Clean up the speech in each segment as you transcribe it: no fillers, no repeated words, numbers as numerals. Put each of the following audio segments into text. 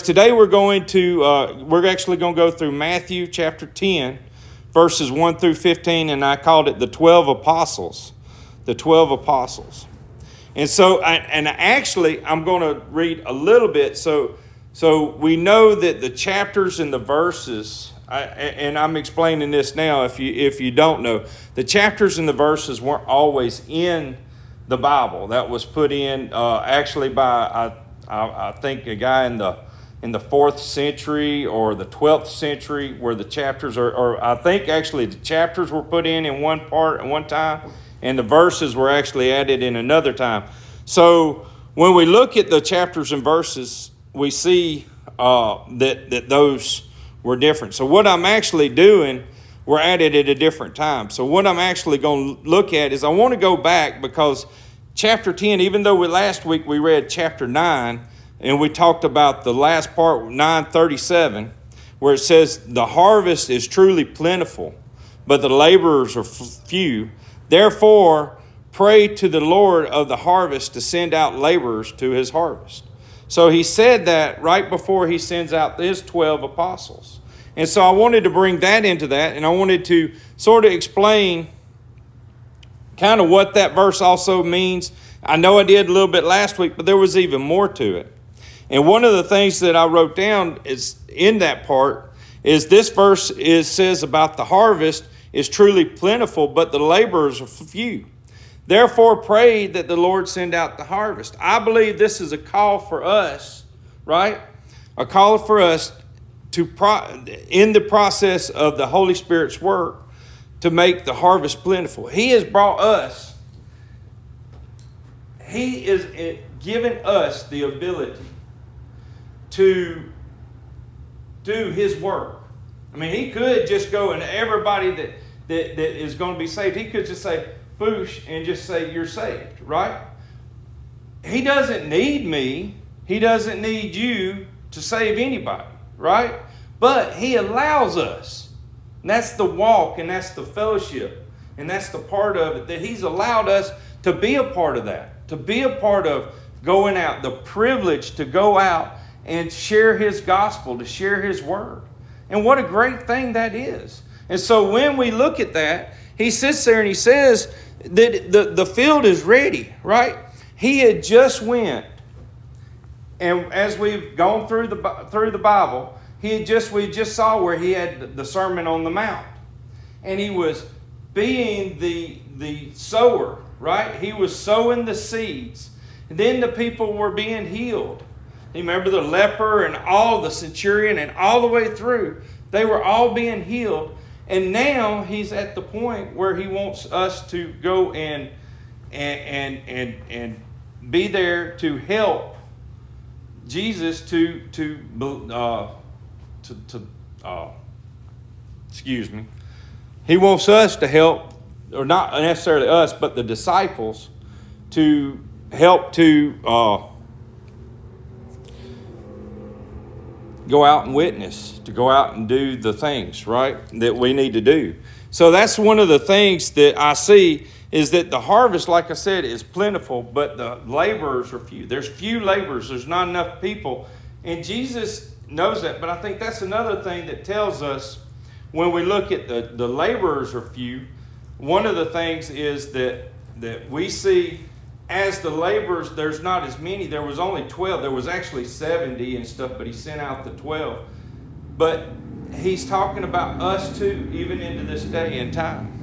Today we're actually going to go through Matthew chapter 10, verses 1 through 15, and I called it the 12 apostles. The 12 apostles. And so, actually, I'm going to read a little bit. So we know that the chapters and the verses, and I'm explaining this now if you don't know, the chapters and the verses weren't always in the Bible. That was put in actually by, I think, a guy in the 4th century or the 12th century, where the chapters or I think actually the chapters were put in one part at one time, and the verses were actually added in another time. So when we look at the chapters and verses, we see that those were different. So what I'm actually doing, were added at a different time. So what I'm actually going to look at is I want to go back, because chapter 10, even though last week we read chapter 9, and we talked about the last part, 9:37, where it says, the harvest is truly plentiful, but the laborers are few. Therefore, pray to the Lord of the harvest to send out laborers to his harvest. So he said that right before he sends out his 12 apostles. And so I wanted to bring that into that, and I wanted to sort of explain kind of what that verse also means. I know I did a little bit last week, but there was even more to it. And one of the things that I wrote down is in that part is this verse says about the harvest is truly plentiful, but the laborers are few. Therefore, pray that the Lord send out the harvest. I believe this is a call for us, right? A call for us in the process of the Holy Spirit's work to make the harvest plentiful. He has brought us. He is giving us the ability to do his work. I mean, he could just go and everybody that is going to be saved, he could just say, boosh, and just say, you're saved, right? He doesn't need me. He doesn't need you to save anybody, right? But he allows us. And that's the walk, and that's the fellowship, and that's the part of it that he's allowed us to be a part of that, to be a part of going out, the privilege to go out and share his gospel, to share his word. And what a great thing that is. And so when we look at that, he sits there and he says that the field is ready, right? He had just went, and as we've gone through the Bible, we just saw where he had the Sermon on the Mount. And he was being the sower, right? He was sowing the seeds. And then the people were being healed. You remember the leper and all, the centurion and all the way through. They were all being healed. And now he's at the point where he wants us to go and be there to help Jesus He wants us to help, or not necessarily us, but the disciples to help to go out and witness, to go out and do the things, right, that we need to do. So that's one of the things that I see is that the harvest, like I said, is plentiful, but the laborers are few. There's few laborers. There's not enough people. And Jesus knows that. But I think that's another thing that tells us when we look at the laborers are few. One of the things is that we see as the laborers, there's not as many. There was only 12. There was actually 70 and stuff, but he sent out the 12. But he's talking about us too, even into this day and time.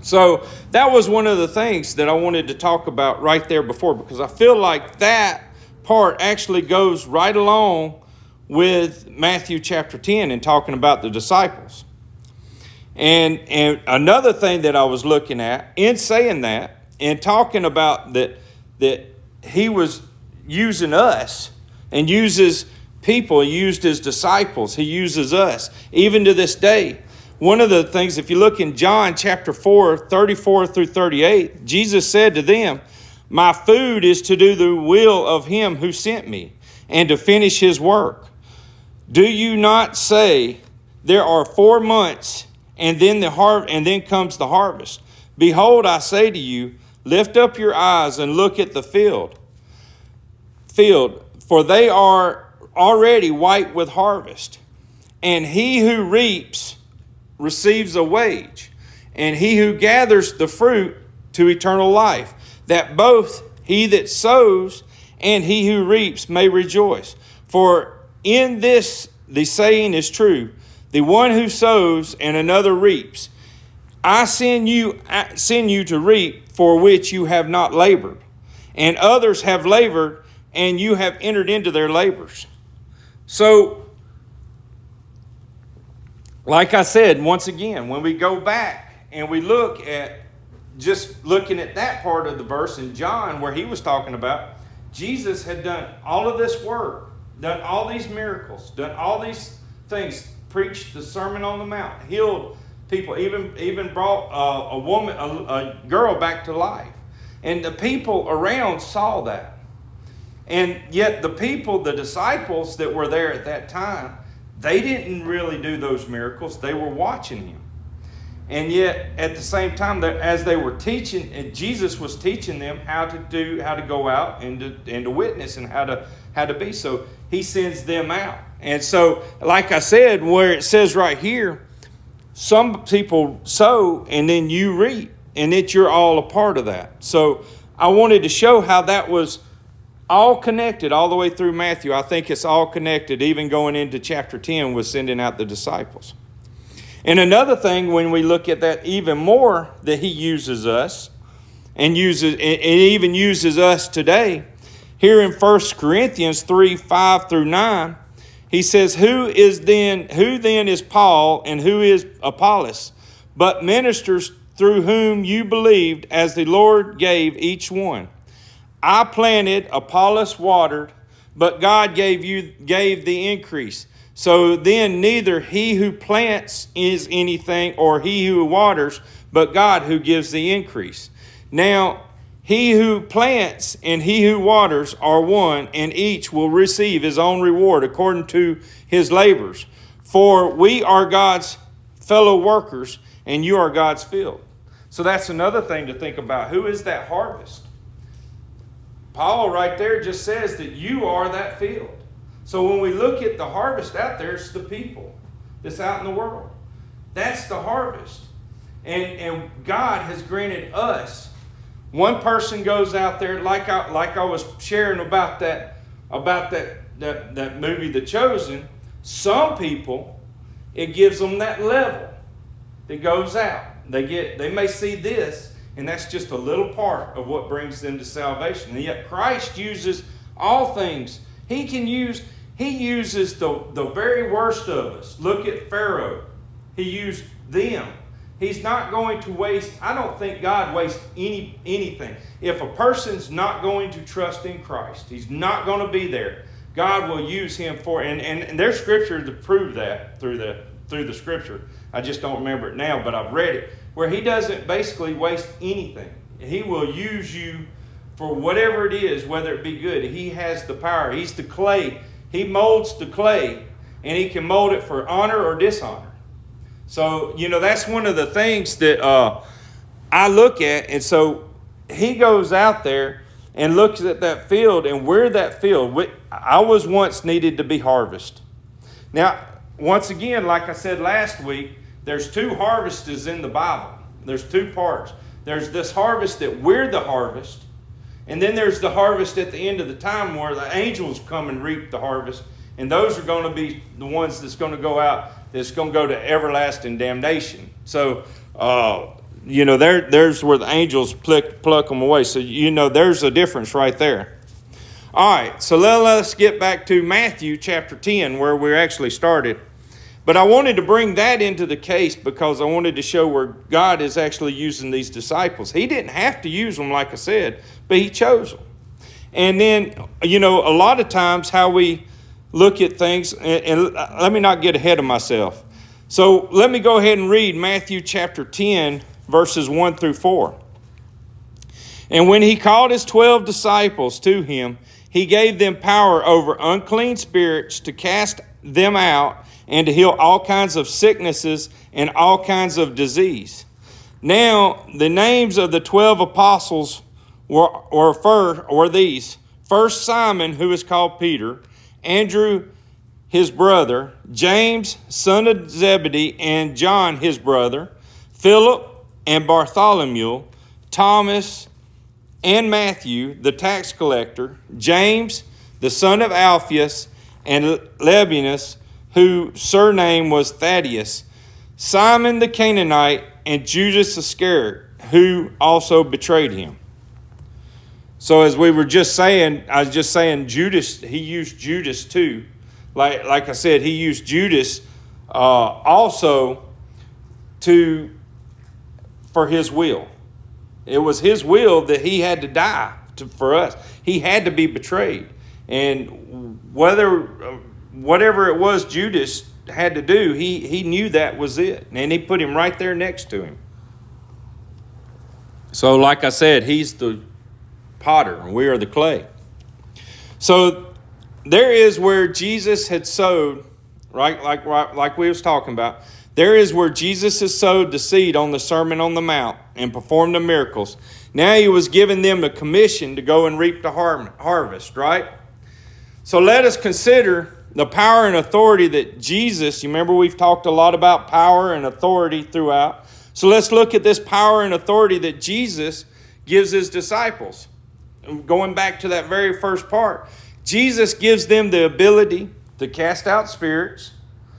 So that was one of the things that I wanted to talk about right there before, because I feel like that part actually goes right along with Matthew chapter 10 and talking about the disciples. And another thing that I was looking at in saying that and talking about that he was using us and uses people, he used his disciples, he uses us, even to this day. One of the things, if you look in John chapter 4, 34 through 38, Jesus said to them, my food is to do the will of him who sent me and to finish his work. Do you not say there are 4 months and then comes the harvest? Behold, I say to you, lift up your eyes and look at the field, for they are already white with harvest. And he who reaps receives a wage, and he who gathers the fruit to eternal life, that both he that sows and he who reaps may rejoice. For in this the saying is true, the one who sows and another reaps. I send you to reap for which you have not labored, and others have labored, and you have entered into their labors. So, like I said, once again, when we go back and we look at just looking at that part of the verse in John where he was talking about, Jesus had done all of this work, done all these miracles, done all these things, preached the Sermon on the Mount, healed people, even brought a girl back to life. And the people around saw that. And yet the people, the disciples that were there at that time, they didn't really do those miracles. They were watching him. And yet at the same time, as they were teaching, Jesus was teaching them how to go out and to witness and how to be. So he sends them out. And so, like I said, where it says right here, some people sow and then you reap, and that you're all a part of that. So I wanted to show how that was all connected all the way through Matthew. I think it's all connected, even going into chapter 10 with sending out the disciples. And another thing, when we look at that even more, that he uses us and even uses us today, here in 1 Corinthians 3:5-9, he says, Who then is Paul and who is Apollos, but ministers through whom you believed, as the Lord gave each one. I planted, Apollos watered, but God gave the increase. So then neither he who plants is anything, or he who waters, but God who gives the increase. Now he who plants and he who waters are one, and each will receive his own reward according to his labors. For we are God's fellow workers, and you are God's field. So that's another thing to think about. Who is that harvest? Paul right there just says that you are that field. So when we look at the harvest out there, it's the people that's out in the world. That's the harvest. And God has granted us. One person goes out there, like I was sharing about that movie, The Chosen. Some people, it gives them that level that goes out. They may see this, and that's just a little part of what brings them to salvation. And yet Christ uses all things. He uses the very worst of us. Look at Pharaoh. He used them. He's not going to waste. I don't think God wastes anything. If a person's not going to trust in Christ, he's not going to be there, God will use him for it. And there's scripture to prove that through the scripture. I just don't remember it now, but I've read it, where he doesn't basically waste anything. He will use you for whatever it is, whether it be good. He has the power. He's the clay. He molds the clay, and he can mold it for honor or dishonor. So, that's one of the things that I look at. And so he goes out there and looks at that field, and we're that field. I was once needed to be harvested. Now, once again, like I said last week, there's two harvests in the Bible. There's two parts. There's this harvest that we're the harvest, and then there's the harvest at the end of the time where the angels come and reap the harvest, and those are going to be the ones that's going to go out, that's going to go to everlasting damnation. So, there's where the angels pluck them away. So, there's a difference right there. All right, so let's get back to Matthew chapter 10, where we actually started. But I wanted to bring that into the case because I wanted to show where God is actually using these disciples. He didn't have to use them, like I said, but he chose them. And then, a lot of times how we look at things, and let me not get ahead of myself. So let me go ahead and read Matthew chapter 10, verses 1-4. And when he called his 12 disciples to him, he gave them power over unclean spirits to cast them out and to heal all kinds of sicknesses and all kinds of disease. Now, the names of the 12 apostles were these. First, Simon, who is called Peter, Andrew, his brother, James, son of Zebedee, and John, his brother, Philip and Bartholomew, Thomas and Matthew, the tax collector, James, the son of Alphaeus, and Lebbaeus, whose surname was Thaddeus, Simon the Canaanite, and Judas Iscariot, who also betrayed him. So as we were just saying, I was just saying Judas, he used Judas too. Like I said, he used Judas also for his will. It was his will that he had to die for us. He had to be betrayed. And whatever it was Judas had to do, he knew that was it. And he put him right there next to him. So like I said, he's the potter and we are the clay. So there is where Jesus had sowed, right? Like we was talking about. There is where Jesus has sowed the seed on the Sermon on the Mount and performed the miracles. Now he was giving them the commission to go and reap the harvest, right? So let us consider the power and authority that Jesus, you remember we've talked a lot about power and authority throughout. So let's look at this power and authority that Jesus gives his disciples. Going back to that very first part, Jesus gives them the ability to cast out spirits,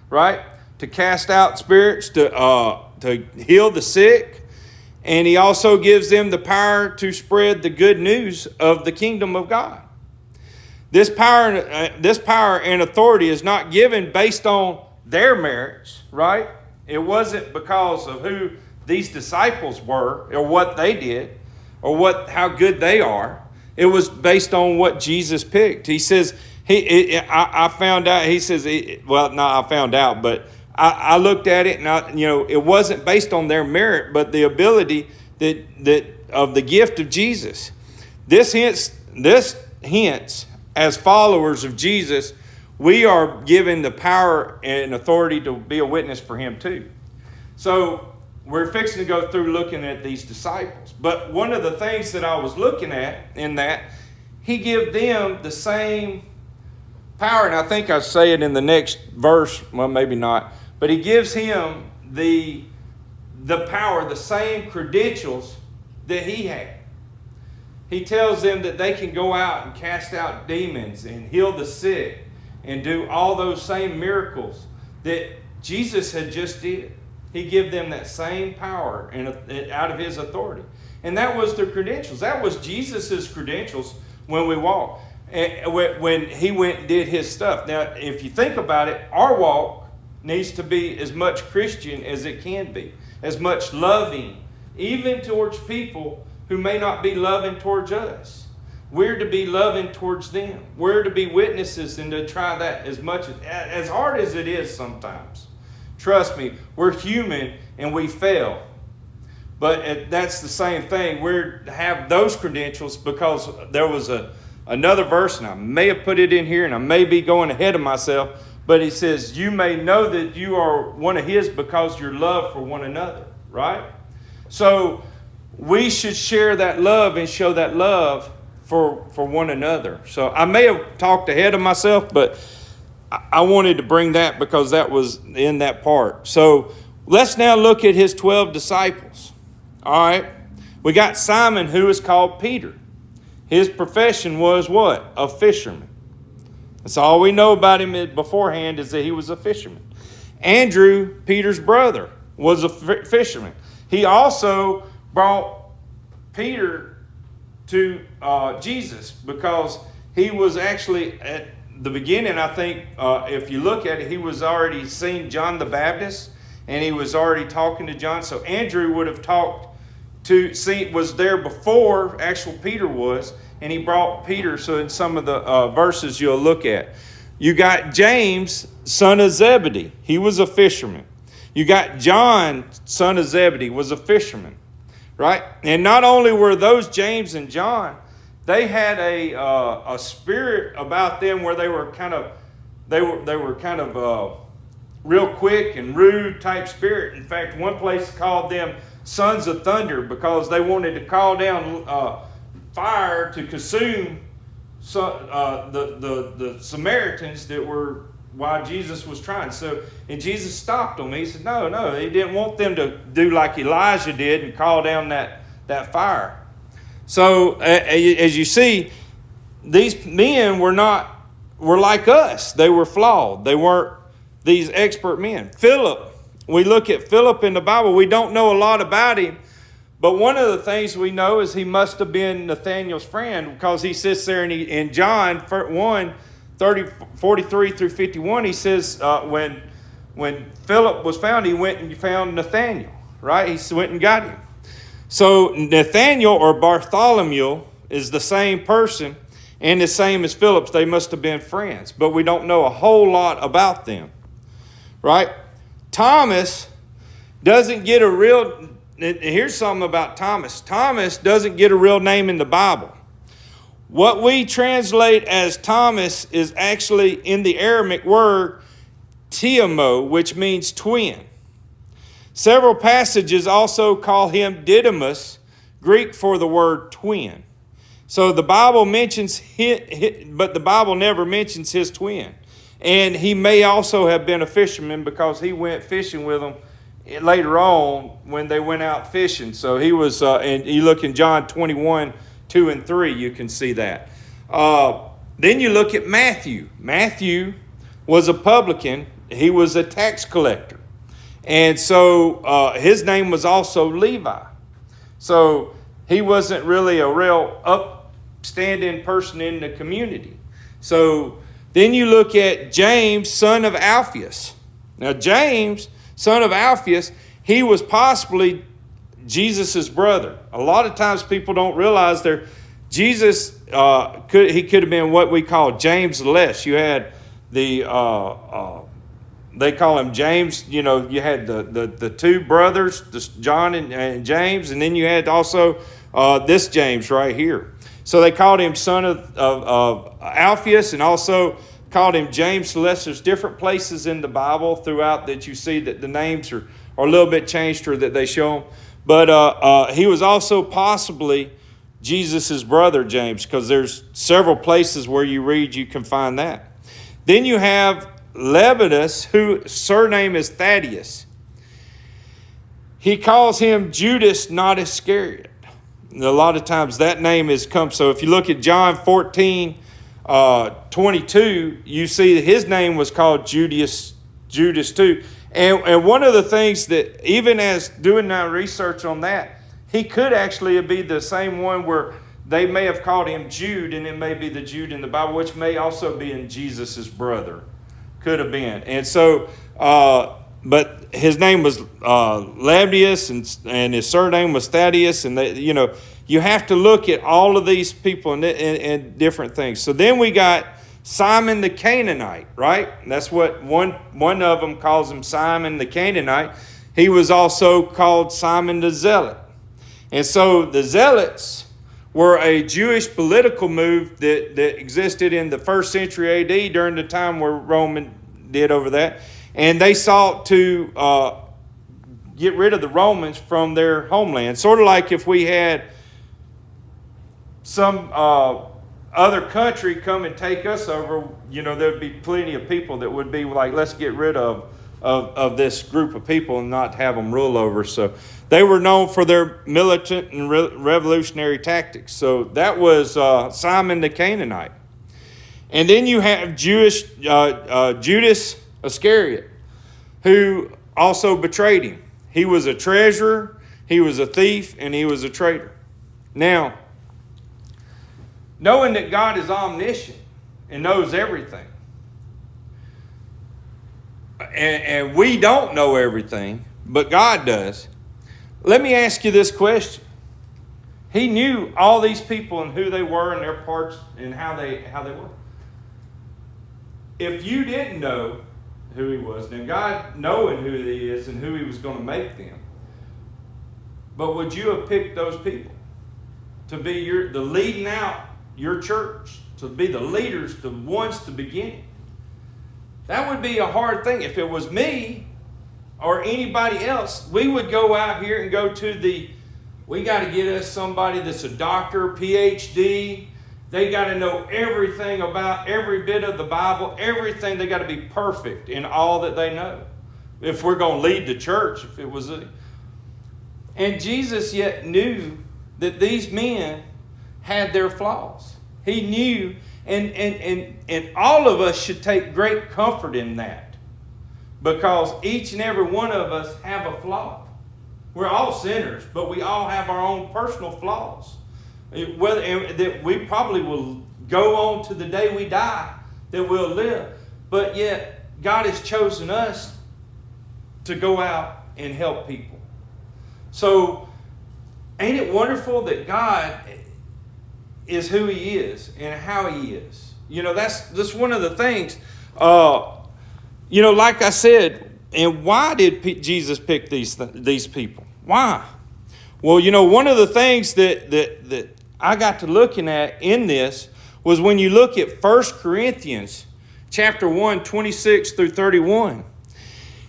right? To cast out spirits, to heal the sick. And he also gives them the power to spread the good news of the kingdom of God. This power and authority is not given based on their merits, right? It wasn't because of who these disciples were or what they did or how good they are. It was based on what Jesus picked. He says, I found out, he says, I found out, but I looked at it and it wasn't based on their merit, but the ability that of the gift of Jesus. This hence, as followers of Jesus, we are given the power and authority to be a witness for him too. So we're fixing to go through looking at these disciples. But one of the things that I was looking at in that, he gave them the same power, and I think I say it in the next verse, well maybe not, but he gives him the power, the same credentials that he had. He tells them that they can go out and cast out demons and heal the sick and do all those same miracles that Jesus had just did. He gave them that same power and out of his authority. And that was their credentials. That was Jesus' credentials when we walked. When he went and did his stuff. Now, if you think about it, our walk needs to be as much Christian as it can be. As much loving, even towards people who may not be loving towards us. We're to be loving towards them. We're to be witnesses and to try that as hard as it is sometimes. Trust me, we're human and we fail. But that's the same thing. We're to have those credentials because there was another verse, and I may have put it in here, and I may be going ahead of myself, but he says, you may know that you are one of his because your love for one another, right? So we should share that love and show that love for one another. So I may have talked ahead of myself, but I wanted to bring that because that was in that part. So let's now look at his 12 disciples. All right. We got Simon, who is called Peter. His profession was what? A fisherman. That's all we know about him beforehand is that he was a fisherman. Andrew, Peter's brother, was a fisherman. He also brought Peter to Jesus because he was actually at the beginning, I think, if you look at it, he was already seen John the Baptist and he was already talking to John. So Andrew would have was there before actual Peter was, and he brought Peter. So in some of the verses you'll look at, you got James, son of Zebedee. He was a fisherman. You got John, son of Zebedee, was a fisherman, right? And not only were those James and John, they had a spirit about them where they were kind of real quick and rude type spirit. In fact, one place called them sons of thunder because they wanted to call down fire to consume the Samaritans that were while Jesus was trying. And Jesus stopped them. He said, no, he didn't want them to do like Elijah did and call down that fire. So as you see, these men were like us. They were flawed. They weren't these expert men. Philip, we look at Philip in the Bible. We don't know a lot about him. But one of the things we know is he must have been Nathanael's friend, because he sits there in John 1, 43 through 51, he says when Philip was found, he went and found Nathanael, right? He went and got him. So Nathanael or Bartholomew is the same person and the same as Philip. They must have been friends, but we don't know a whole lot about them, right? Thomas doesn't get a real... Here's something about Thomas. Thomas doesn't get a real name in the Bible. What we translate as Thomas is actually in the Aramaic word Tiamo, which means twin. Several passages also call him Didymus, Greek for the word twin. So the Bible mentions but the Bible never mentions his twin. And he may also have been a fisherman, because he went fishing with them later on when they went out fishing. So he was, and you look in John 21, 2 and 3, you can see that. Then you look at Matthew. Matthew was a publican. He was a tax collector. And so his name was also Levi. So he wasn't really a real upstanding person in the community. So then you look at James, son of Alphaeus. Now James, son of Alphaeus, he was possibly Jesus' brother. A lot of times people don't realize Jesus could have been what we call James Less. You had they call him James. You know, you had the two brothers, John and James, and then you had also this James right here. So they called him son of Alphaeus, and also called him James Less. There's different places in the Bible throughout that you see that the names are a little bit changed, or that they show them. But he was also possibly Jesus' brother, James, because there's several places where you read you can find that. Then you have Lepidus, whose surname is Thaddeus. He calls him Judas, not Iscariot. And a lot of times that name has come. So if you look at John 14, 22, you see that his name was called Judas too. And one of the things that, even as doing my research on that, he could actually be the same one where they may have called him Jude, and it may be the Jude in the Bible, which may also be in Jesus' brother. Could have been. And so, but his name was Lepidus, and his surname was Thaddeus, and you have to look at all of these people and different things. So then we got Simon the Canaanite, right? And that's what one of them calls him, Simon the Canaanite. He was also called Simon the Zealot. And so the Zealots were a Jewish political move that existed in the 1st century AD during the time where Roman did over that. And they sought to get rid of the Romans from their homeland. Sort of like if we had some other country come and take us over, there'd be plenty of people that would be like, let's get rid of this group of people and not have them rule over. So they were known for their militant and revolutionary tactics. So that was Simon the Canaanite. And then you have Judas Iscariot, who also betrayed him. He was a treasurer, he was a thief, and he was a traitor. Now, knowing that God is omniscient and knows everything, and we don't know everything, but God does, let me ask you this question. He knew all these people and who they were and their parts and how they were. If you didn't know who he was, then God knowing who he is and who he was going to make them, but would you have picked those people to be the leading out your church, to be the leaders, the ones to begin? That would be a hard thing. If it was me or anybody else, we would go out here and go to we got to get us somebody that's a doctor, PhD, They got to know everything about every bit of the Bible, everything. They got to be perfect in all that they know. If we're going to lead the church, if it was And Jesus yet knew that these men had their flaws. He knew, and all of us should take great comfort in that, because each and every one of us have a flaw. We're all sinners, but we all have our own personal flaws. That we probably will go on to the day we die, that we'll live. But yet, God has chosen us to go out and help people. So, ain't it wonderful that God is who He is and how He is? You know, that's one of the things. You know, like I said, and why did Jesus pick these people? Why? Well, you know, one of the things that I got to looking at in this was when you look at 1 Corinthians chapter 1, 26 through 31.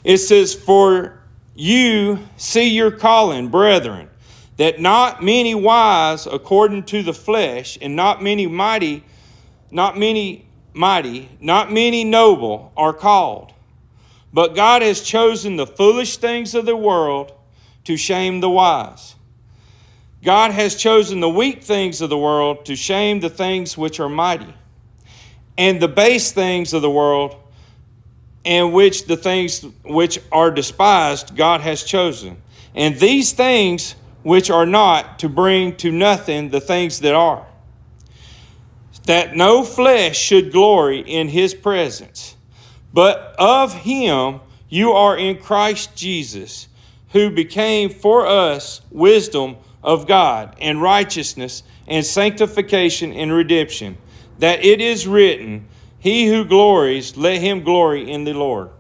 It says, "For you see your calling, brethren, that not many wise according to the flesh, and not many mighty, not many noble are called. But God has chosen the foolish things of the world to shame the wise. God has chosen the weak things of the world to shame the things which are mighty, and the base things of the world, and which the things which are despised God has chosen, and these things which are not, to bring to nothing the things that are, that no flesh should glory in His presence. But of Him you are in Christ Jesus, who became for us wisdom of God, and righteousness, and sanctification, and redemption, that it is written, He who glories, let him glory in the Lord."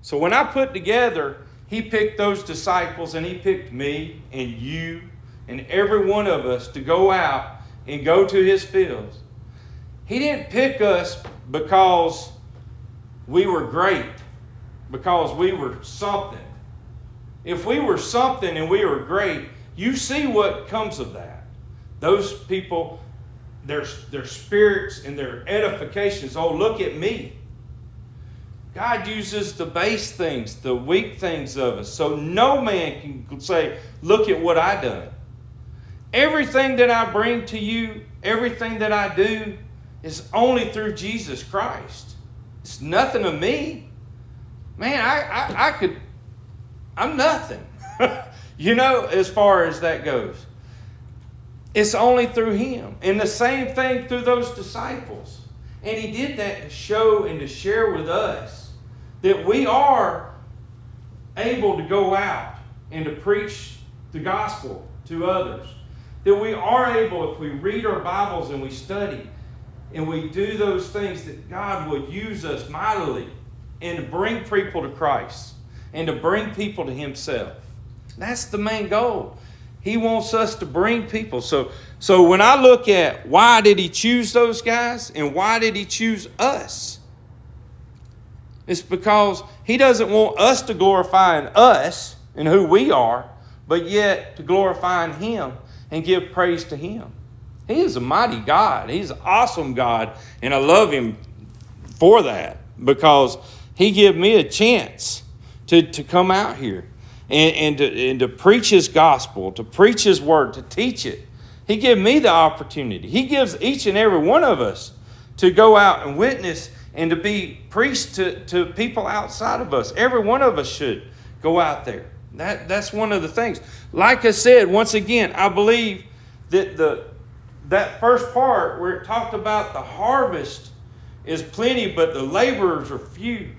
So when I put together, He picked those disciples, and He picked me and you and every one of us to go out and go to His fields. He didn't pick us because we were great, because we were something. If we were something and we were great, you see what comes of that. Those people, their spirits and their edifications, oh, look at me. God uses the base things, the weak things of us, so no man can say, look at what I done. Everything that I bring to you, everything that I do, is only through Jesus Christ. It's nothing of me. Man, I'm nothing. You know, as far as that goes. It's only through Him. And the same thing through those disciples. And He did that to show and to share with us that we are able to go out and to preach the gospel to others. That we are able, if we read our Bibles and we study and we do those things, that God will use us mightily and to bring people to Christ and to bring people to Himself. That's the main goal. He wants us to bring people. So when I look at why did He choose those guys and why did He choose us, it's because He doesn't want us to glorify us and who we are, but yet to glorify Him and give praise to Him. He is a mighty God. He's an awesome God, and I love Him for that, because He gave me a chance to come out here and to preach His gospel, to preach His word, to teach it. He gave me the opportunity. He gives each and every one of us to go out and witness and to be priests to people outside of us. Every one of us should go out there. That's one of the things. Like I said, once again, I believe that that first part where it talked about the harvest is plenty, but the laborers are few.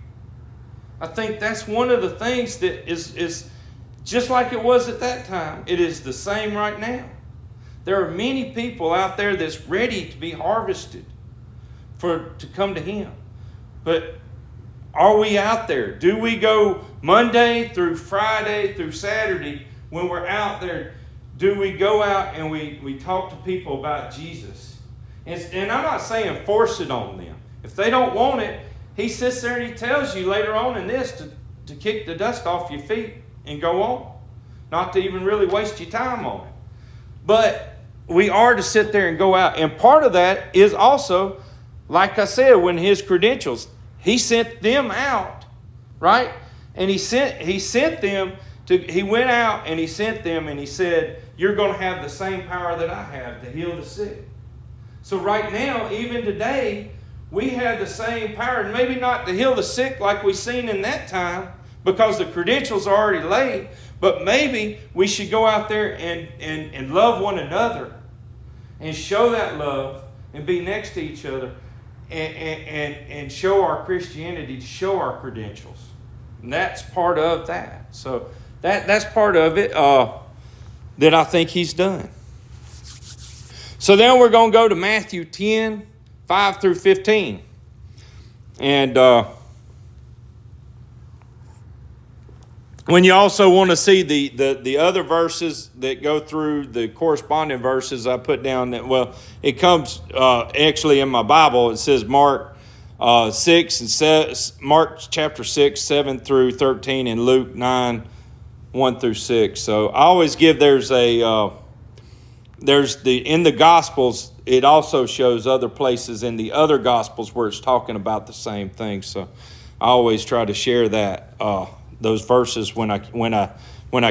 I think that's one of the things that is just like it was at that time. It is the same right now. There are many people out there that's ready to be harvested to come to Him. But are we out there? Do we go Monday through Friday through Saturday when we're out there? Do we go out and we talk to people about Jesus? And I'm not saying force it on them. If they don't want it, He sits there and He tells you later on in this to kick the dust off your feet and go on. Not to even really waste your time on it. But we are to sit there and go out. And part of that is also, like I said, when his credentials, he sent them out, right? And he sent them to, he went out and he sent them and he said, you're going to have the same power that I have to heal the sick. So right now, even today, we have the same power, and maybe not to heal the sick like we seen in that time, because the credentials are already laid, but maybe we should go out there and love one another and show that love and be next to each other and show our Christianity, to show our credentials. And that's part of that. So that's part of it that I think he's done. So then we're going to go to Matthew 10, 5 through 15. And when you also want to see the other verses that go through the corresponding verses, I put down that, well, it comes actually in my Bible. It says Mark 6 and Mark chapter 6, 7 through 13, and Luke 9, 1 through 6. So I always give in the Gospels, it also shows other places in the other Gospels where it's talking about the same thing. So I always try to share that those verses when I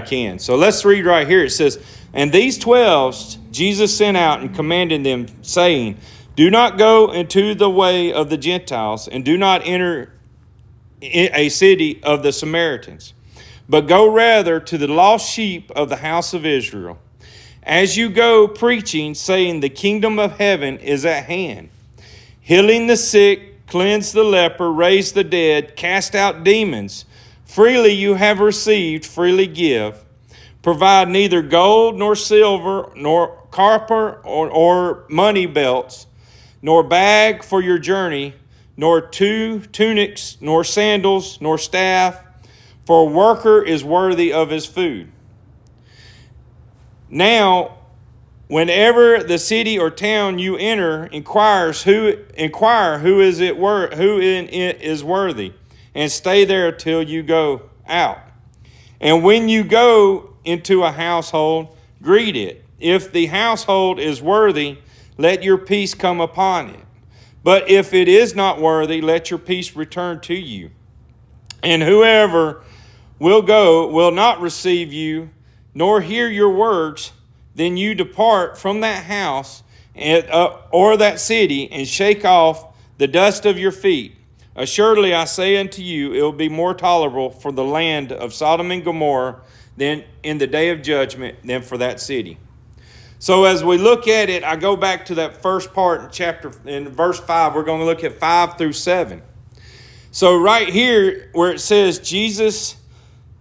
can. So let's read right here. It says, and these 12 Jesus sent out and commanded them, saying, do not go into the way of the Gentiles, and do not enter a city of the Samaritans, but go rather to the lost sheep of the house of Israel. As you go preaching, saying, the kingdom of heaven is at hand, healing the sick, cleanse the leper, raise the dead, cast out demons. Freely you have received, freely give. Provide neither gold nor silver, nor copper or money belts, nor bag for your journey, nor 2 tunics, nor sandals, nor staff, for a worker is worthy of his food. Now, whenever the city or town you enter inquire who is worthy, and stay there till you go out. And when you go into a household, greet it. If the household is worthy, let your peace come upon it. But if it is not worthy, let your peace return to you. And whoever will go will not receive you, nor hear your words. Then you depart from that house or that city, and shake off the dust of your feet. Assuredly, I say unto you, it will be more tolerable for the land of Sodom and Gomorrah than in the day of judgment than for that city. So as we look at it, I go back to that first part in verse 5. We're going to look at 5 through 7. So right here where it says Jesus,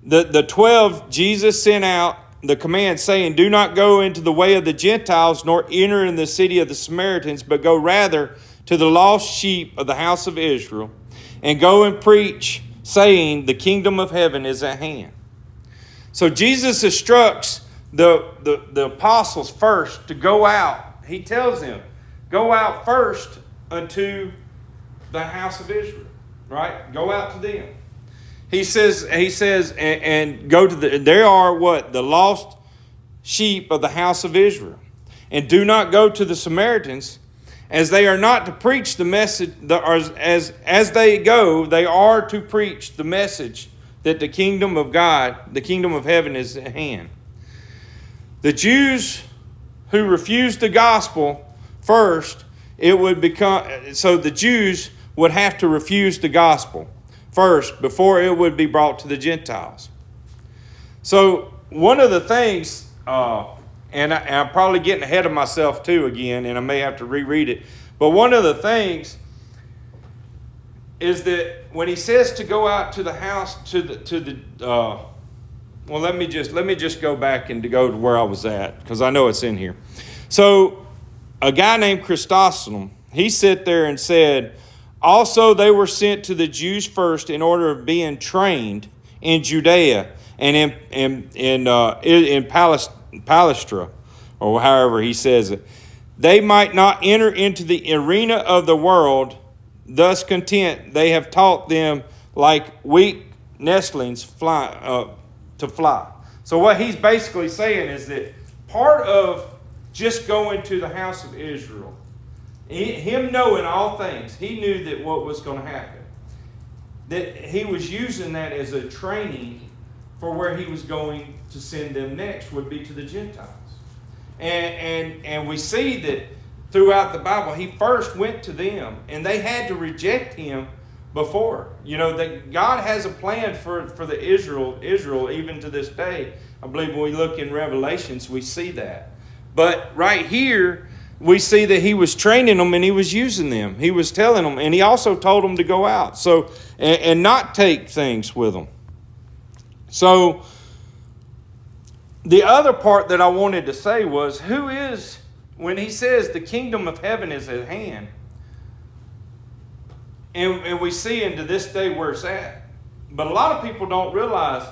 the 12, Jesus sent out the command saying, do not go into the way of the Gentiles, nor enter in the city of the Samaritans, but go rather to the lost sheep of the house of Israel, and go and preach, saying, the kingdom of heaven is at hand. So Jesus instructs the apostles first to go out. He tells them, go out first unto the house of Israel, right? Go out to them. He says, and go to there are what? The lost sheep of the house of Israel. And do not go to the Samaritans, as they are not to preach the message, as they go, they are to preach the message that the kingdom of God, the kingdom of heaven is at hand. The Jews who refused the gospel first, the Jews would have to refuse the gospel first before it would be brought to the Gentiles. So one of the things, and I'm probably getting ahead of myself too again, and I may have to reread it. But one of the things is that when he says to go out to the house, let me just go back and to go to where I was at, because I know it's in here. So a guy named Chrysostom, he sat there and said, also they were sent to the Jews first in order of being trained in Judea and in Palestra, or however he says it. They might not enter into the arena of the world, thus content they have taught them like weak nestlings to fly. So what he's basically saying is that part of just going to the house of Israel. Him knowing all things, he knew that what was going to happen. That he was using that as a training for where he was going to send them next, would be to the Gentiles. And we see that throughout the Bible, he first went to them, and they had to reject him before. You know, that God has a plan for the Israel even to this day. I believe when we look in Revelations, we see that. But right here, we see that he was training them and he was using them. He was telling them, and he also told them to go out and not take things with them. So the other part that I wanted to say was, when he says the kingdom of heaven is at hand, and we see into this day where it's at. But a lot of people don't realize,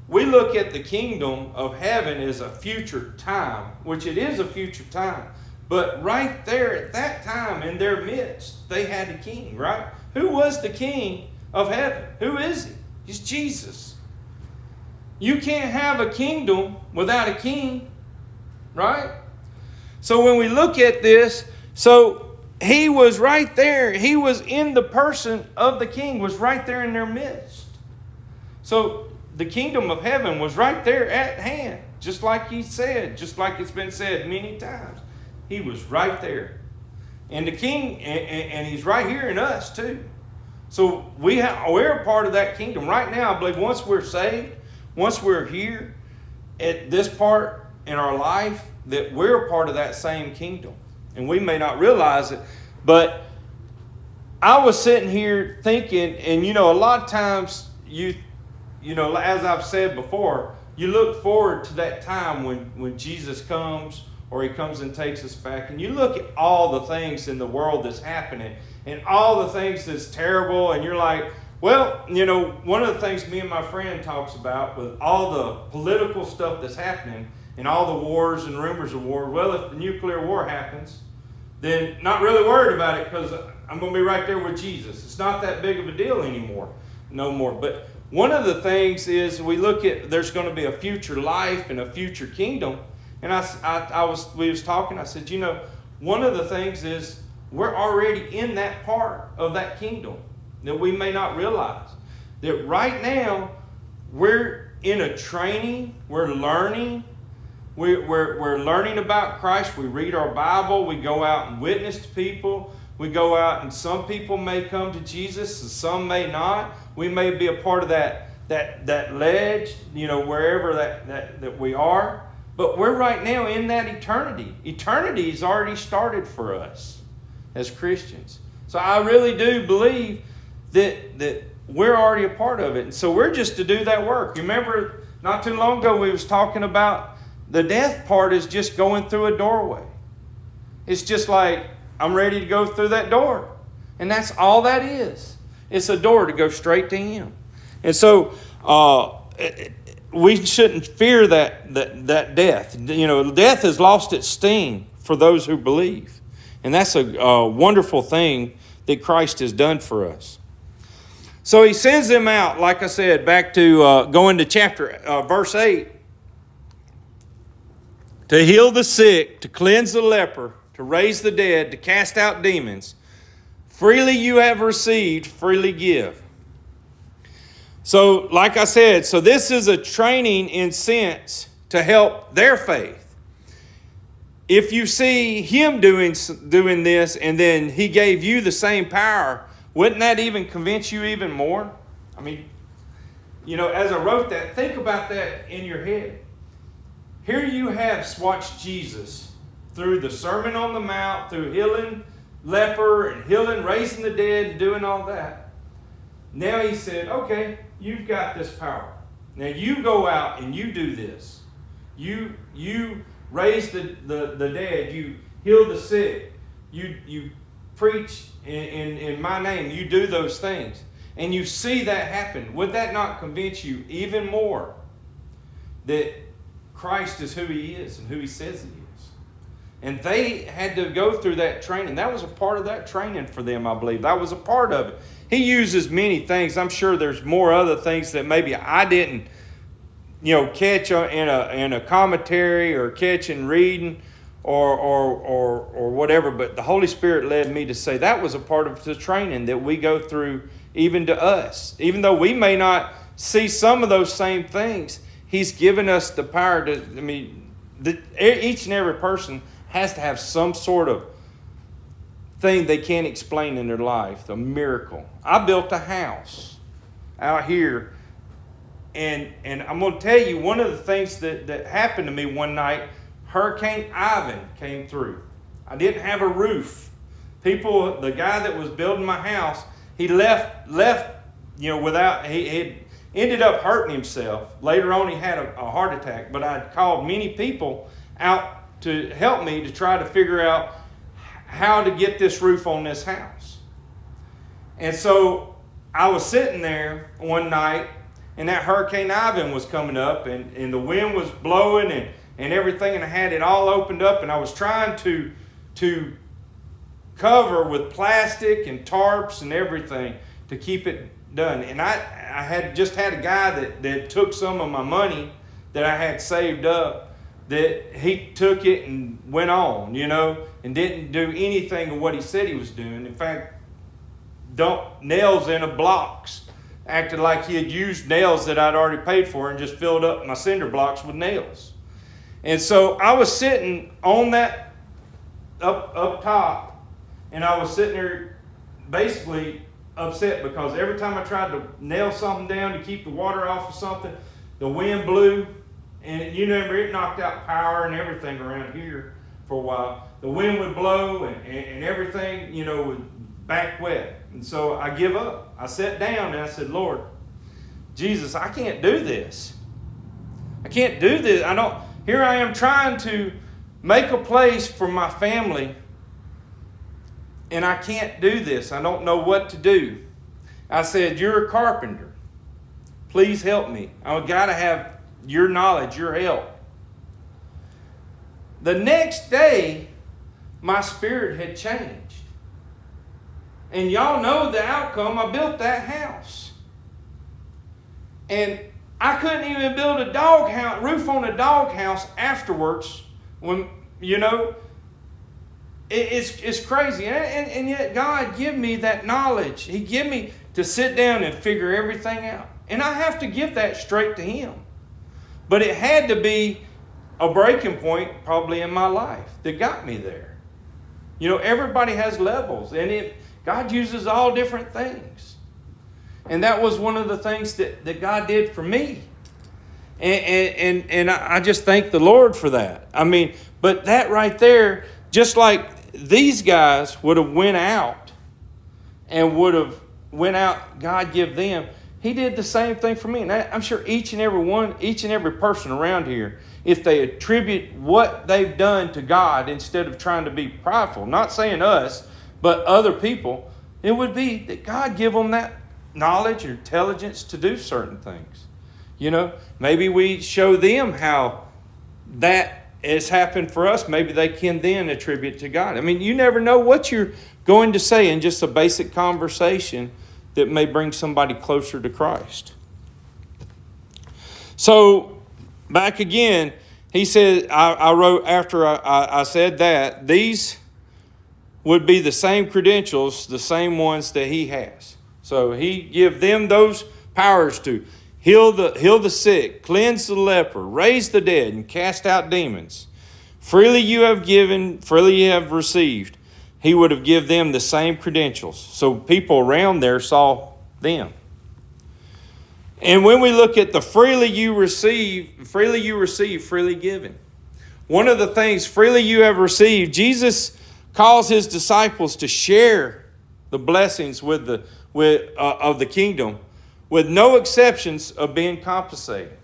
we look at the kingdom of heaven as a future time, which it is a future time. But right there at that time, in their midst, they had a king, right? Who was the king of heaven? Who is he? He's Jesus. You can't have a kingdom without a king, right? So when we look at this, so he was right there. He was in the person of the king, was right there in their midst. So the kingdom of heaven was right there at hand, just like he said, just like it's been said many times. He was right there. And the king, and he's right here in us too. So we're a part of that kingdom. Right now, I believe once we're saved, once we're here at this part in our life, that we're a part of that same kingdom. And we may not realize it, but I was sitting here thinking, and a lot of times you know, as I've said before, you look forward to that time when Jesus comes, or he comes and takes us back, and you look at all the things in the world that's happening and all the things that's terrible, and you're like, well, one of the things me and my friend talks about with all the political stuff that's happening and all the wars and rumors of war, well, if the nuclear war happens, then not really worried about it, because I'm going to be right there with Jesus. It's not that big of a deal anymore, no more. But one of the things is, we look at, there's going to be a future life and a future kingdom. And we was talking, I said, one of the things is, we're already in that part of that kingdom that we may not realize. That right now, we're in a training, we're learning. We're learning about Christ. We read our Bible. We go out and witness to people. We go out, and some people may come to Jesus, and some may not. We may be a part of that ledge, wherever that we are. But we're right now in that eternity. Eternity has already started for us as Christians. So I really do believe that we're already a part of it. And so we're just to do that work. Remember, not too long ago we was talking about the death part is just going through a doorway. It's just like, I'm ready to go through that door. And that's all that is. It's a door to go straight to Him. And so we shouldn't fear that death. Death has lost its sting for those who believe. And that's a wonderful thing that Christ has done for us. So He sends them out, like I said, back to going to verse 8. To heal the sick, to cleanse the leper, to raise the dead, to cast out demons. Freely you have received, freely give. So, like I said, so this is a training in sense to help their faith. If you see Him doing this, and then He gave you the same power, wouldn't that even convince you even more? I mean, as I wrote that, think about that in your head. Here you have watched Jesus through the Sermon on the Mount, through healing leper and raising the dead and doing all that. Now He said, okay, you've got this power. Now you go out and you do this. You raise the dead. You heal the sick. You preach in my name. You do those things. And you see that happen. Would that not convince you even more that Christ is who He is and who He says He is? And they had to go through that training. That was a part of that training for them, I believe. That was a part of it. He uses many things. I'm sure there's more other things that maybe I didn't, catch in a commentary or catch in reading or whatever. But the Holy Spirit led me to say that was a part of the training that we go through even to us. Even though we may not see some of those same things, He's given us the power to, each and every person has to have some sort of thing they can't explain in their life, the miracle. I built a house out here, and I'm going to tell you one of the things that happened to me one night. Hurricane Ivan came through. I didn't have a roof. The guy that was building my house, he left, without, he had ended up hurting himself. Later on, he had a heart attack, but I called many people out to help me to try to figure out how to get this roof on this house. And so I was sitting there one night, and that Hurricane Ivan was coming up, and the wind was blowing and everything, and I had it all opened up, and I was trying to cover with plastic and tarps and everything to keep it done. And I had just had a guy that took some of my money that I had saved up, that he took it and went on, and didn't do anything of what he said he was doing. In fact, dumped nails in blocks, acted like he had used nails that I'd already paid for and just filled up my cinder blocks with nails. And so I was sitting on that up top, and I was sitting there basically upset because every time I tried to nail something down to keep the water off of something, the wind blew, and it knocked out power and everything around here for a while. The wind would blow and everything, would back wet. And so I give up. I sat down and I said, Lord, Jesus, I can't do this. I can't do this. Here I am trying to make a place for my family, and I can't do this. I don't know what to do. I said, you're a carpenter. Please help me. I've got to have your knowledge, your help. The next day, my spirit had changed. And y'all know the outcome. I built that house. And I couldn't even build a roof on a doghouse afterwards. When it's crazy, and yet God give me that knowledge. He give me to sit down and figure everything out, and I have to give that straight to Him. But it had to be a breaking point, probably in my life, that got me there. Everybody has levels, and God uses all different things. And that was one of the things that God did for me. And I just thank the Lord for that. But that right there, just like these guys would have went out, God give them, He did the same thing for me. And I'm sure each and every person around here, if they attribute what they've done to God instead of trying to be prideful, not saying us, but other people, it would be that God give them that knowledge or intelligence to do certain things. Maybe we show them how that has happened for us. Maybe they can then attribute to God. You never know what you're going to say in just a basic conversation that may bring somebody closer to Christ. So, back again, he said, I wrote after I said that, these would be the same credentials, the same ones that he has. So he give them those powers to heal the sick, cleanse the leper, raise the dead, and cast out demons. Freely you have given, freely you have received. He would have given them the same credentials. So people around there saw them. And when we look at the freely you receive, freely given. One of the things, freely you have received, Jesus calls His disciples to share the blessings of the kingdom, with no exceptions of being compensated.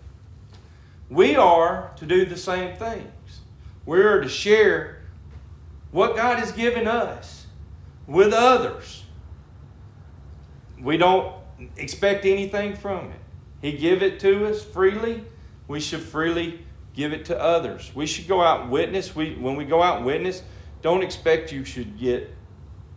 We are to do the same things. We are to share what God has given us with others. We don't expect anything from it. He give it to us freely. We should freely give it to others. We should go out and witness. When we go out and witness, don't expect you should get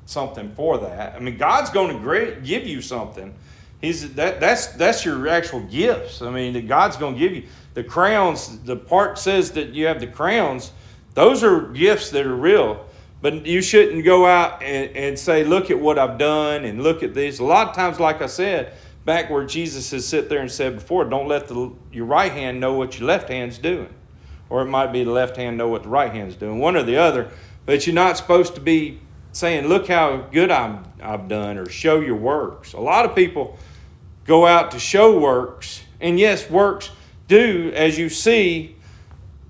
something for that. God's going to give you something. That's your actual gifts. That God's going to give you the crowns. The part says that you have the crowns Those are gifts that are real. But you shouldn't go out and say, look at what I've done and look at this. A lot of times, like I said, back where Jesus has sit there and said before, don't let your right hand know what your left hand's doing. Or it might be the left hand know what the right hand's doing. One or the other. But you're not supposed to be saying, look how good I've done, or show your works. A lot of people go out to show works. And yes, works do, as you see,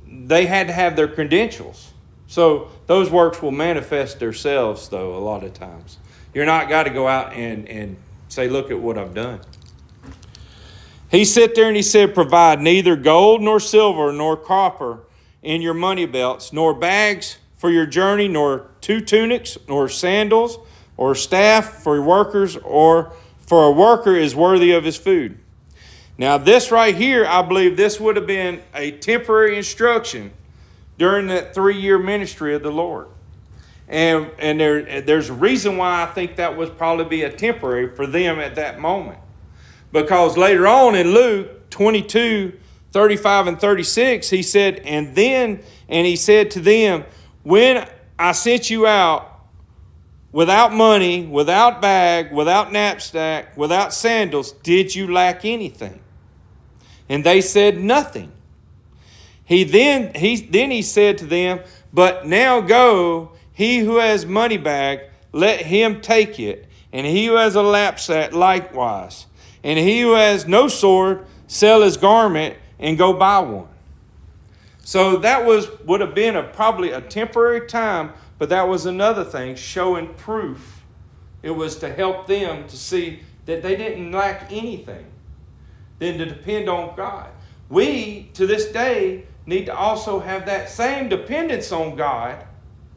they had to have their credentials. So those works will manifest themselves, though, a lot of times. You're not got to go out and say, look at what I've done. He sat there and he said, provide neither gold nor silver nor copper in your money belts, nor bags for your journey, nor 2 tunics, nor sandals, or staff for your workers, or for a worker is worthy of his food. Now this right here, I believe this would have been a temporary instruction during that 3-year ministry of the Lord. And there's a reason why I think that would probably be a temporary for them at that moment. Because later on in Luke 22:35 and 36, he said, and he said to them, when I sent you out without money, without bag, without knapsack, without sandals, did you lack anything? And they said nothing. He said to them, but now go, he who has money bag, let him take it, and he who has a knapsack likewise. And he who has no sword, sell his garment and go buy one. So that would have been probably a temporary time, but that was another thing, showing proof. It was to help them to see that they didn't lack anything, then to depend on God. We, to this day, need to also have that same dependence on God,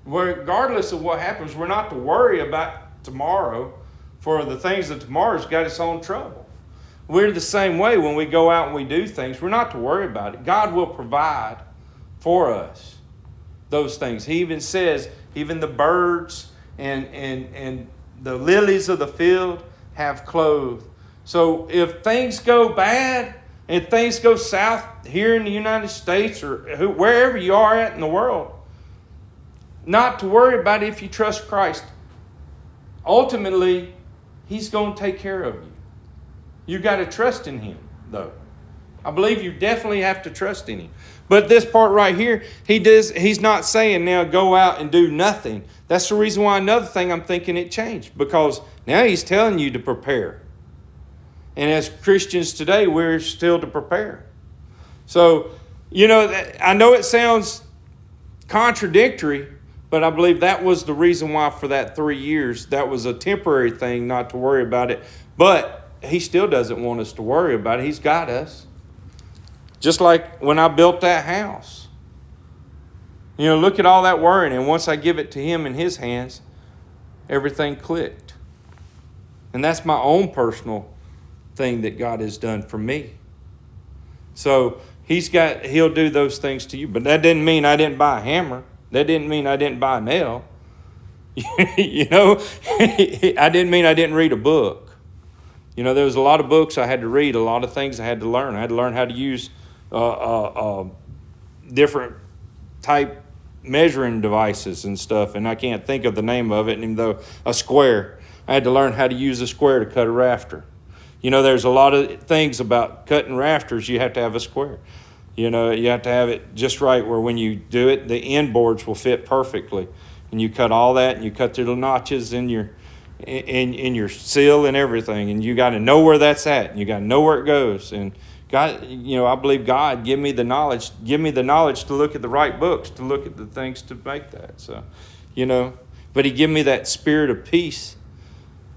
where regardless of what happens, we're not to worry about tomorrow, for the things of tomorrow's got its own trouble. We're the same way when we go out and we do things. We're not to worry about it. God will provide for us those things. He even says, even the birds and the lilies of the field have clothes. So if things go bad and things go south here in the United States or wherever you are at in the world, not to worry about it if you trust Christ. Ultimately, He's going to take care of you. You got to trust in Him, though. I believe you definitely have to trust in Him. But this part right here, He's not saying now go out and do nothing. That's the reason why another thing I'm thinking it changed. Because now He's telling you to prepare. And as Christians today, we're still to prepare. So, I know it sounds contradictory, but I believe that was the reason why for that 3 years, that was a temporary thing, not to worry about it. But He still doesn't want us to worry about it. He's got us. Just like when I built that house. Look at all that worrying. And once I give it to Him in His hands, everything clicked. And that's my own personal thing that God has done for me. So He'll do those things to you. But that didn't mean I didn't buy a hammer. That didn't mean I didn't buy a nail. I didn't mean I didn't read a book. There was a lot of books I had to read, a lot of things I had to learn. I had to learn how to use different type measuring devices and stuff, and I can't think of the name of it, even though a square. I had to learn how to use a square to cut a rafter. There's a lot of things about cutting rafters. You have to have a square. You have to have it just right where when you do it, the end boards will fit perfectly. And you cut all that, and you cut the little notches in your seal and everything. And you got to know where that's at. And you got to know where it goes. And God, I believe God give me the knowledge to look at the right books, to look at the things to make that. So, but He gave me that spirit of peace.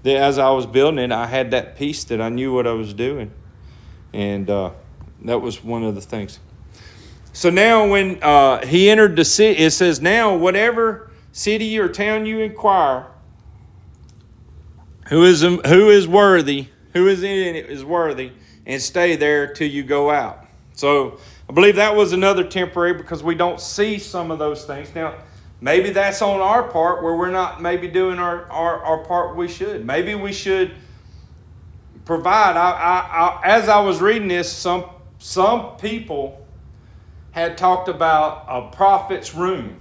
That as I was building it, I had that peace that I knew what I was doing. And that was one of the things. So now when he entered the city, it says, now whatever city or town you inquire, who is worthy, who is in it is worthy, and stay there till you go out. So I believe that was another temporary, because we don't see some of those things. Now, maybe that's on our part where we're not maybe doing our part we should. Maybe we should provide. As I was reading this, some people had talked about a prophet's room.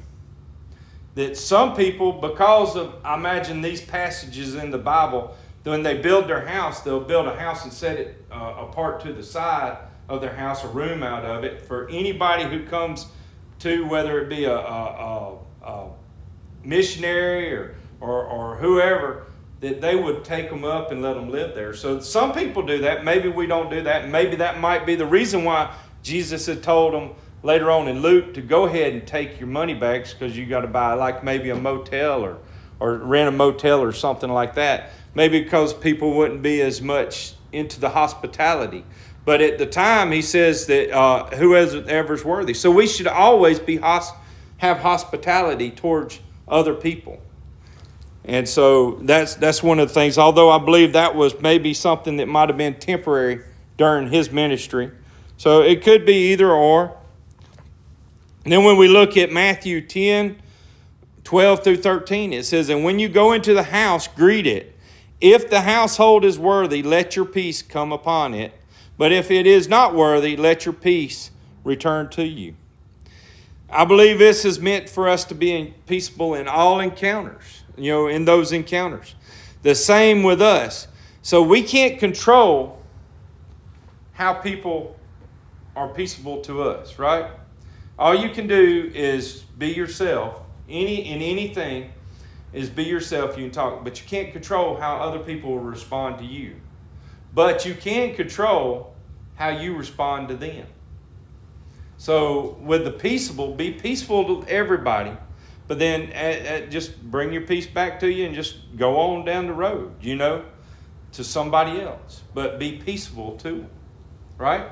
that some people, because of, I imagine these passages in the Bible, when they build their house, they'll build a house and set it apart to the side of their house, a room out of it, for anybody who comes to, whether it be a missionary or whoever, that they would take them up and let them live there. So some people do that. Maybe we don't do that. Maybe that might be the reason why Jesus had told them later on in Luke to go ahead and take your money bags, because you got to buy like maybe a motel or rent a motel or something like that. Maybe because people wouldn't be as much into the hospitality. But at the time, he says that whoever's worthy. So we should always have hospitality towards other people. And so that's one of the things, although I believe that was maybe something that might have been temporary during his ministry. So it could be either or. And then when we look at Matthew 10, 12 through 13, it says, and when you go into the house, greet it. If the household is worthy, let your peace come upon it. But if it is not worthy, let your peace return to you. I believe this is meant for us to be peaceable in all encounters, in those encounters. The same with us. So we can't control how people are peaceable to us, right? All you can do is be yourself. In anything is be yourself. You can talk, but you can't control how other people will respond to you. But you can control how you respond to them. So with the peaceable, be peaceful to everybody, but then just bring your peace back to you and just go on down the road, to somebody else. But be peaceable too, right?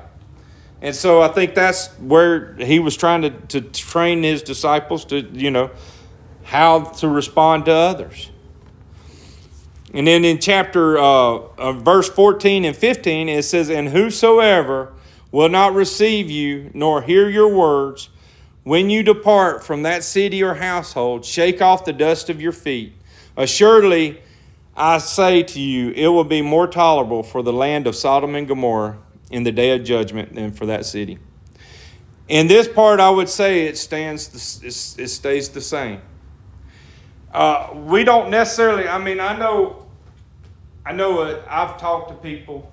And so I think that's where he was trying to train his disciples to, how to respond to others. And then in chapter, verse 14 and 15, it says, and whosoever will not receive you, nor hear your words, when you depart from that city or household, shake off the dust of your feet. Assuredly, I say to you, it will be more tolerable for the land of Sodom and Gomorrah in the day of judgment than for that city. In this part, I would say it stays the same. We don't necessarily, I know I've talked to people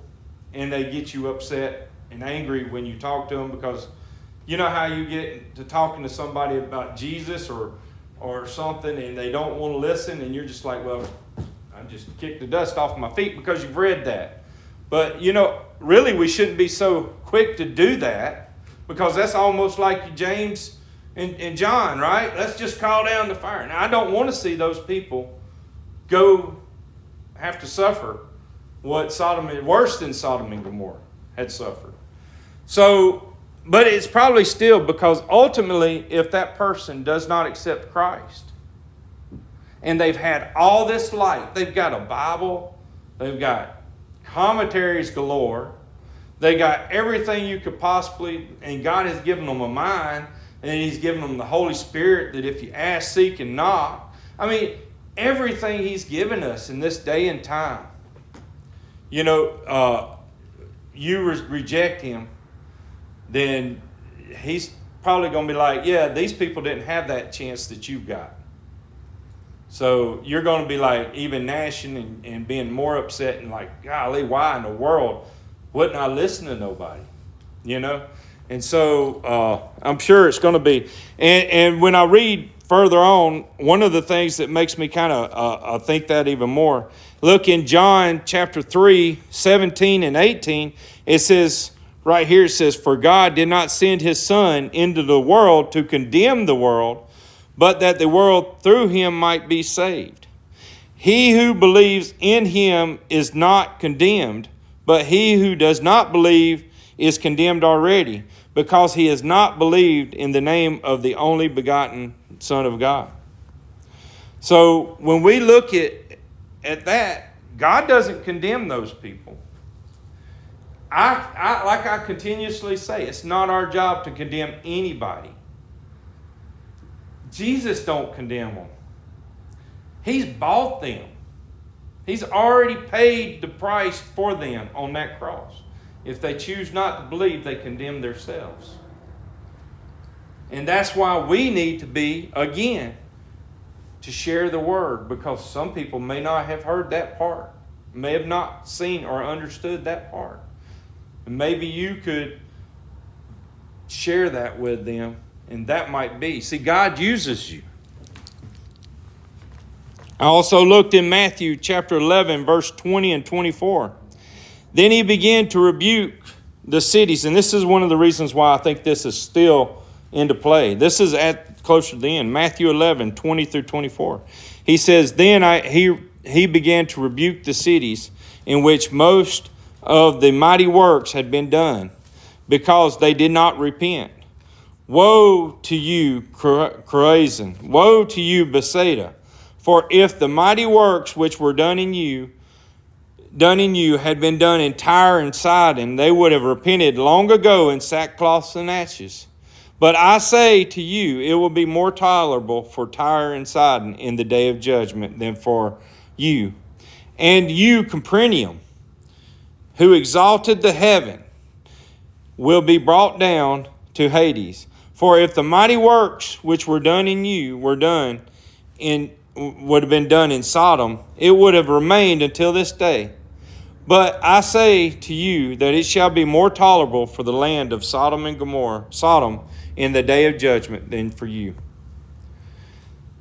and they get you upset and angry when you talk to them, because you know how you get to talking to somebody about Jesus or something and they don't want to listen, and you're just like, well, I just kicked the dust off my feet because you've read that. But, really we shouldn't be so quick to do that, because that's almost like James and John, right? Let's just call down the fire. Now, I don't want to see those people have to suffer what worse than Sodom and Gomorrah had suffered. So, but it's probably still because ultimately, if that person does not accept Christ, and they've had all this light, they've got a Bible, they've got commentaries galore, they got everything you could possibly, and God has given them a mind, and He's given them the Holy Spirit that if you ask, seek, and knock. Everything He's given us in this day and time. You reject Him, then He's probably going to be like, yeah, these people didn't have that chance that you've got. So you're going to be like even gnashing and being more upset and like, golly, why in the world wouldn't I listen to nobody? And so I'm sure it's going to be. And when I read further on, one of the things that makes me kind of think that even more, look in John chapter 3, 17 and 18, it says, right here it says, for God did not send His Son into the world to condemn the world, but that the world through Him might be saved. He who believes in Him is not condemned, but he who does not believe is condemned already, because he has not believed in the name of the only begotten Son of God. So when we look at that, God doesn't condemn those people. Like I continuously say, it's not our job to condemn anybody. Jesus don't condemn them. He's bought them. He's already paid the price for them on that cross. If they choose not to believe, they condemn themselves. And that's why we need to be, again, to share the word, because some people may not have heard that part, may have not seen or understood that part. And maybe you could share that with them, and that might be. See, God uses you. I also looked in Matthew chapter 11, verse 20 and 24. Then he began to rebuke the cities, and this is one of the reasons why I think this is still into play. This is at closer to the end. Matthew 11, 20 through 24. He says, Then he began to rebuke the cities in which most of the mighty works had been done, because they did not repent. Woe to you, Chorazin! Woe to you, Bethsaida! For if the mighty works which were done in you had been done in Tyre and Sidon, they would have repented long ago in sackcloth and ashes. But I say to you, it will be more tolerable for Tyre and Sidon in the day of judgment than for you. And you, Capernaum, who exalted the heaven, will be brought down to Hades. For if the mighty works which were done in you would have been done in Sodom, it would have remained until this day. But I say to you that it shall be more tolerable for the land of Sodom and Gomorrah, Sodom, in the day of judgment than for you.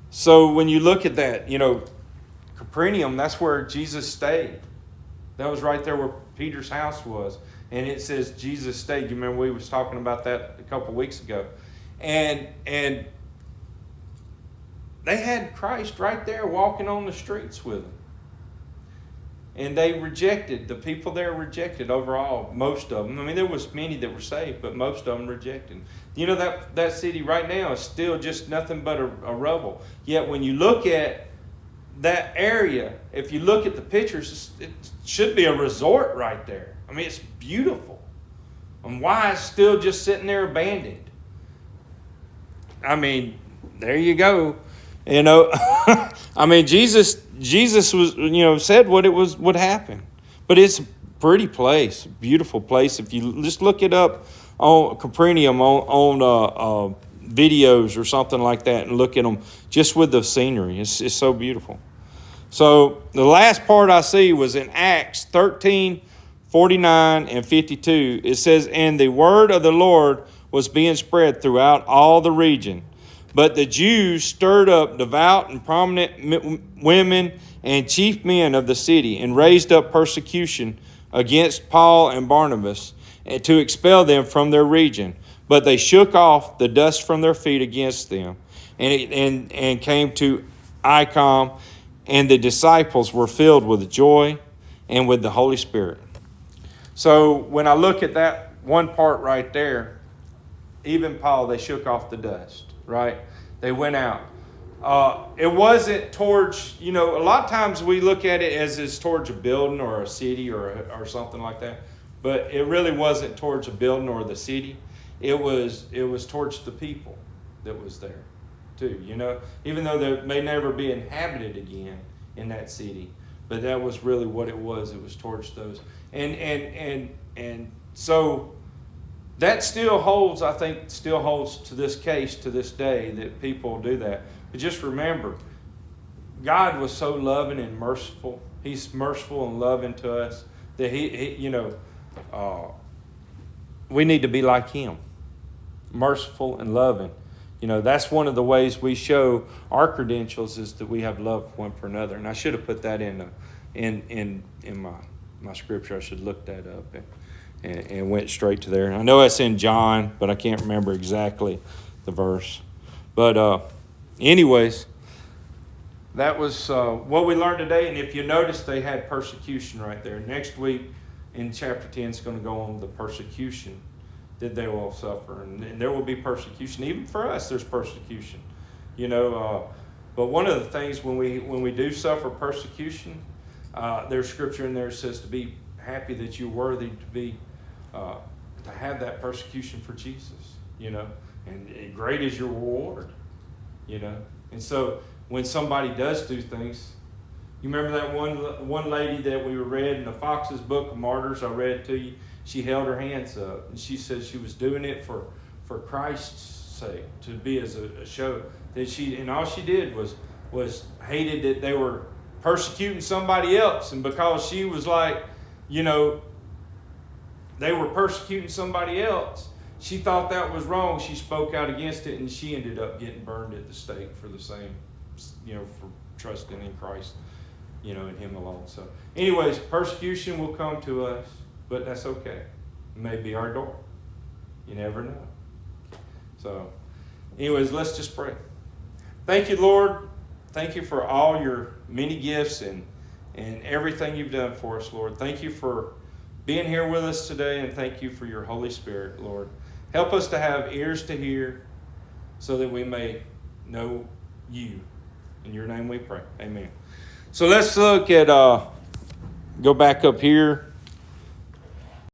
So when you look at that, Capernaum, that's where Jesus stayed. That was right there where Peter's house was. And it says Jesus stayed. You remember we was talking about that a couple weeks ago. And they had Christ right there walking on the streets with them. And they rejected, the people there rejected overall, most of them. I mean, there was many that were saved, but most of them rejected. That city right now is still just nothing but a rubble. Yet when you look at that area, if you look at the pictures, it should be a resort right there. I mean, it's beautiful. And why it's still just sitting there abandoned? I mean, there you go. I mean, Jesus was, said what would happen. But it's a pretty place, beautiful place. If you just look it up on Capernaum on videos or something like that and look at them just with the scenery, it's so beautiful. So the last part I see was in Acts 13, 49 and 52. It says, And the word of the Lord was being spread throughout all the region. But the Jews stirred up devout and prominent women and chief men of the city and raised up persecution against Paul and Barnabas to expel them from their region. But they shook off the dust from their feet against them and came to Icon, and the disciples were filled with joy and with the Holy Spirit. So when I look at that one part right there, even Paul, they shook off the dust. Right? They went out. It wasn't towards, a lot of times we look at it as it's towards a building or a city or something like that. But it really wasn't towards a building or the city. It was towards the people that was there too, Even though they may never be inhabited again in that city. But that was really what it was. It was towards those. And so that still holds, I think, to this case, to this day, that people do that. But just remember, God was so loving and merciful. He's merciful and loving to us that we need to be like Him, merciful and loving. That's one of the ways we show our credentials is that we have love one for another. And I should have put that in my scripture. I should look that up and went straight to there. I know it's in John, but I can't remember exactly the verse. But anyways, that was what we learned today. And if you notice, they had persecution right there. Next week in chapter 10 is going to go on the persecution that they will suffer. And there will be persecution. Even for us, there's persecution. But one of the things when we do suffer persecution, there's scripture in there that says to be happy that you're worthy to be to have that persecution for Jesus, and great is your reward, And so when somebody does do things, you remember that one lady that we read in the Fox's Book of Martyrs I read to you? She held her hands up, and she said she was doing it for Christ's sake, to be as a show. And all she did was was hated that they were persecuting somebody else, and because she was like, you know, they were persecuting somebody else, she thought that was wrong. She spoke out against it, and she ended up getting burned at the stake for the same, you know, for trusting in Christ, you know, in Him alone. So anyways, persecution will come to us, but that's okay. It may be our door. You never know. So anyways, let's just pray. Thank you, Lord. Thank you for all your many gifts and everything you've done for us, Lord. Thank you for being here with us today, and thank you for your Holy Spirit, Lord. Help us to have ears to hear so that we may know you. In your name we pray. Amen. So let's look at, go back up here.